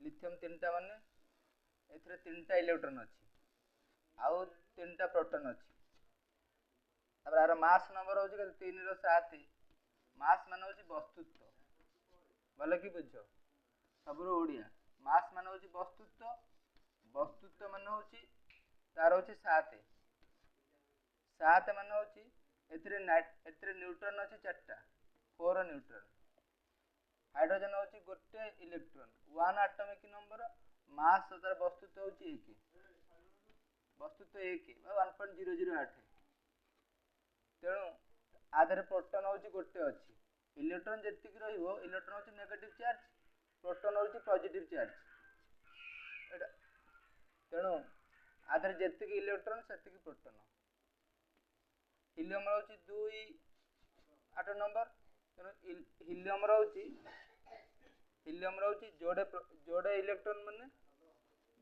lithium 3टा माने एथिरे 3टा electron अछि आउ 3टा प्रोटॉन अछि तापर आर मास नंबर होछि के 3 रो 7 मास माने होछि वस्तुत्व भले कि बुझो सबरो ओडिया मास माने होछि वस्तुत्व माने होछि तार होछि 7 माने होछि एथिरे न्यूट्रॉन अछि 4टा 4 न्यूट्रॉन हाइड्रोजन होछि गोटे इलेक्ट्रॉन 1 एटॉमिक नंबर मास तार वस्तुत्व होछि 1 वस्तुत्व 1 1.008 तेणु आधरे प्रोटॉन होछि गोटे अछि इलेक्ट्रॉन जेतिक रहिबो इलेक्ट्रॉन होछि नेगेटिव चार्ज प्रोटॉन होछि पॉजिटिव चार्ज एटा तेणु आधरे जेतिक इलेक्ट्रॉन सेतिक प्रोटॉन हीलियम होछि 2 8 नंबर तेणु हीलियम होछि जोड़े इलेक्ट्रॉन माने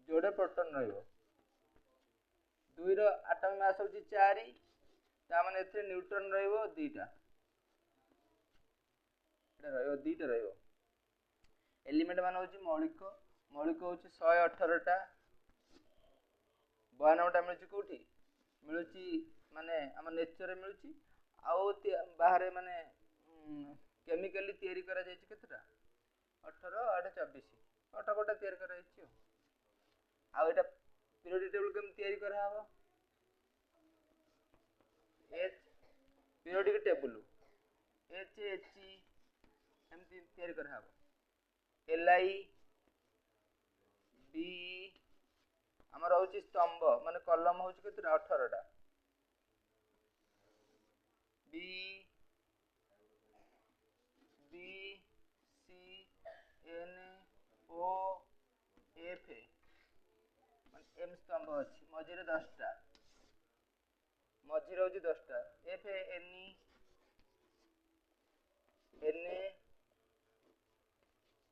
जोड़े प्रोटॉन रहिबो 2 रो एटॉमिक मास होछि 4 ता माने एथे न्यूट्रॉन रहिबो 2टा एटा रहिबो 2टा रहिबो एलिमेंट माने होछि मौलिक होछि 118 टा 92 टा मिलुछि कोठी मिलुछि माने हम नेचर रे मिलुछि आउ बाहर माने केमिकली तयारी करा जायछि केतटा 18 8 24 8 कोटा तयारी करा जायछि आ एटा पीरियोडिक टेबल केम तयारी करा हबो H पीरियोडिक टेबल H एमती तयारी करा हबो Li B हमर होछि स्तंभ माने कलम होछि केतटा 18 टा B C N O F माने M स्तंभ अछि मझिरे 10 टा मझिरे होछि 10 टा F N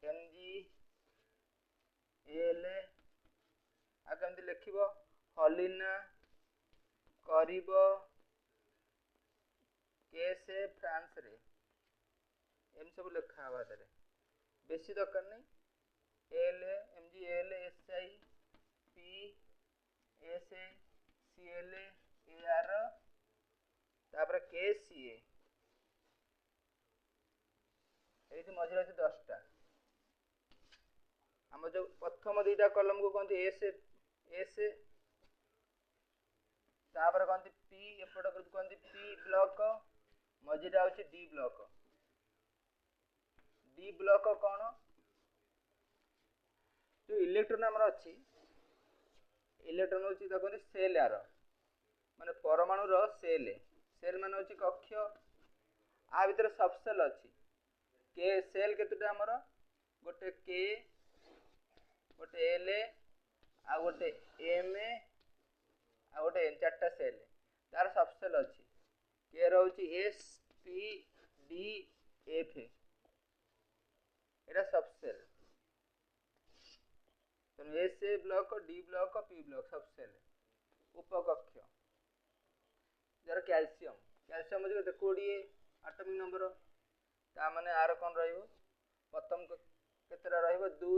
N G L आ केमति लिखिबो हलिना करिबो केसे फ्रांस रे एम सब लिखा हवा दरे बेसी दरकार नहीं L M G L S I P S A C L A R तापर K C A एठी मझिरे अछि 10 टा हम जो प्रथम 2टा कॉलम को कहते एस तापर कहते पी एपट कहते पी ब्लॉक मझिरा होछि डी ब्लॉक कोन जो इलेक्ट्रॉन हमर अछि इलेक्ट्रॉन होछि त कहते सेल यार माने परमाणु रो सेल माने होछि कक्ष आ भीतर सब सेल अछि के सेल केतुटा हमर गोटे के गोटे L आ गोटे M आ गोटे N 4टा सेल तार सब सेल अछि के रहउछि S P D F एटा सब सेल तो S block D block P block सब सेल उपकक्ष जर कैल्शियम होछि 20 एटॉमिक नंबर ता माने आर कोन रहिबो प्रथम केतरा रहिबो 2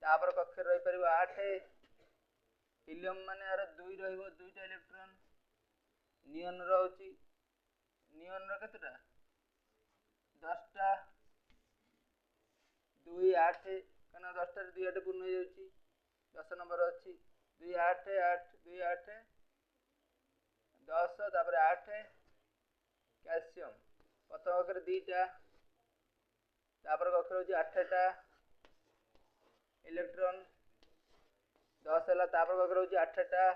तापर कक्ष रहि परिबो 8 हीलियम माने आर 2 रहिबो 2टा इलेक्ट्रॉन नियन रहउछि नियन रो केतरा 10 टा 2 8 कना 10 टा 2 8 पूर्ण हो जाउछि 10 नंबर अछि 2 8 8 2 8 10 तापर 8 कैल्शियम प्रथम अक्षर 2टा तापर अक्षर होछि 8 टा इलेक्ट्रॉन 10 हला तापर अक्षर होछि 8 टा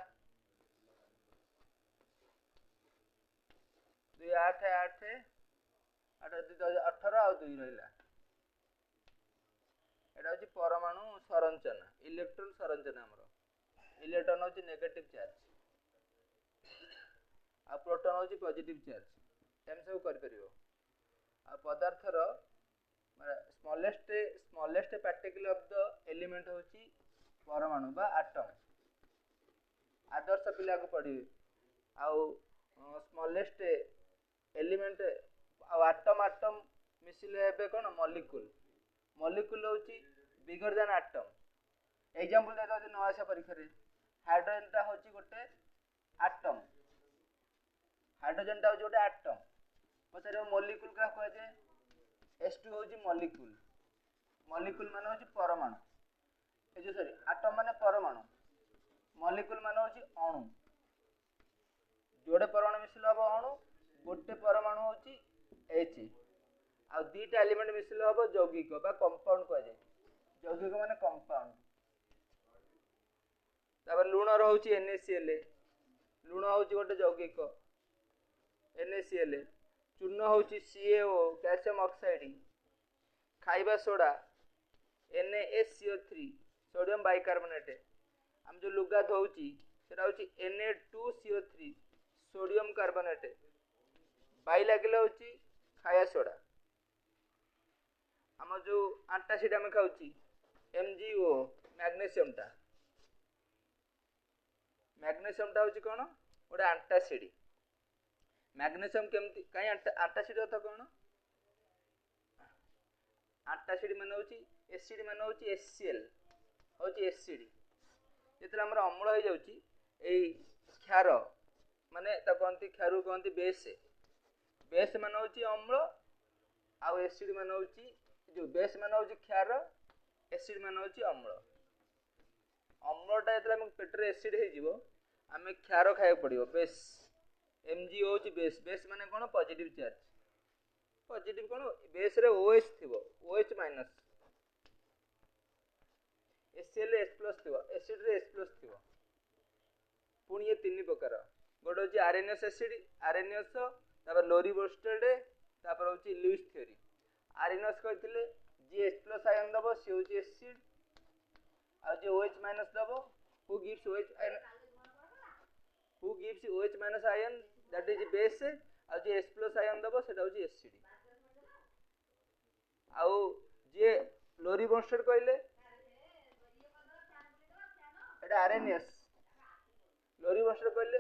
2 8 8 8 2 18 आ 2 रहिला एटा होछि परमाणु संरचना इलेक्ट्रॉन संरचना हमरो इलेक्ट्रॉन होछि नेगेटिव चार्ज आ प्रोटॉन होछि पॉजिटिव चार्ज एम सब कर परिबो आ पदार्थ रो smallest particle of the element होछि परमाणु बा एटम आदर्श पिला को पढ़ी आ स्मॉलेस्ट एलिमेंट आ एटम मिसिले हेबे कोन मॉलिक्यूल होछि बिगर देन आटम एग्जांपल देता होती नवासा परीक्षा रे हाइड्रोजन टा होची गोटे आटम हाइड्रोजन टा होची गोटे आटम पछरे मॉलिक्यूल का कहै जे H2 होची मॉलिक्यूल मॉलिक्यूल माने होची परमाणु ए जो सॉरी आटम माने परमाणु मॉलिक्यूल माने होची अणु जोड़े परमाणु मिसिल हबो अणु गोटे परमाणु होची H आ दीटा एलिमेंट मिसिल हबो यौगिक बा कंपाउंड कहै जे यौगिक माने कंपाउंड तापर लूण रहउची NaCl लूण होची गोटे यौगिक NaCl चूर्ण होची CaO कैल्शियम ऑक्साइड खाइबा सोडा NaSCO3 सोडियम बाइकार्बोनेट हम जो लुगा धोउची सेटा होची Na2CO3 सोडियम कार्बोनेट बाई लागले होची खाया सोडा हम जो एंटासिड हम खाउची MgO मैग्नीशियम टा होची कोन ओडे एंटासिड मैग्नीशियम केमती काई एंटासिड होता कोन एंटासिड माने होची एसिड माने होची HCl होची एसिड जेतला हमर अम्ल हो जाउची एई क्षार माने ता कोनती क्षारु कोनती बेस माने होची अम्ल आ एसिड माने होची जो बेस माने होची क्षार एसिड माने होची अम्ल अम्लटा जेतला हम पेटरे एसिड हे जीवो हमें क्षार खाय पड़ियो बेस MgO होची बेस माने कोन पॉजिटिव चार्ज पॉजिटिव कोन बेस रे OH थिबो OH माइनस HCl H+ थिबो एसिड रे H+ थिबो पुणी ये तीन प्रकार गोटे होची आरएनएस एसिड आरएनएस तापर लोरी बोस्टेड तापर होची लुईस थ्योरी आरएनएस कहथिले G H+ आयन दबो सी होची एसिड आ जे OH माइनस दबो who gives OH ion that is base आ जे H+ आयन दबो सेटा होची एसिड आ जे लोरी बोस्टेड कहले एटा आरएनएस लोरी बोस्टेड कहले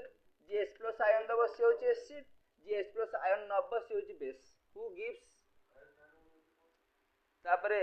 जे H+ आयन दबो सी होची एसिड जे H+ आयन नबो सी होची बेस हु गिव्स तापरे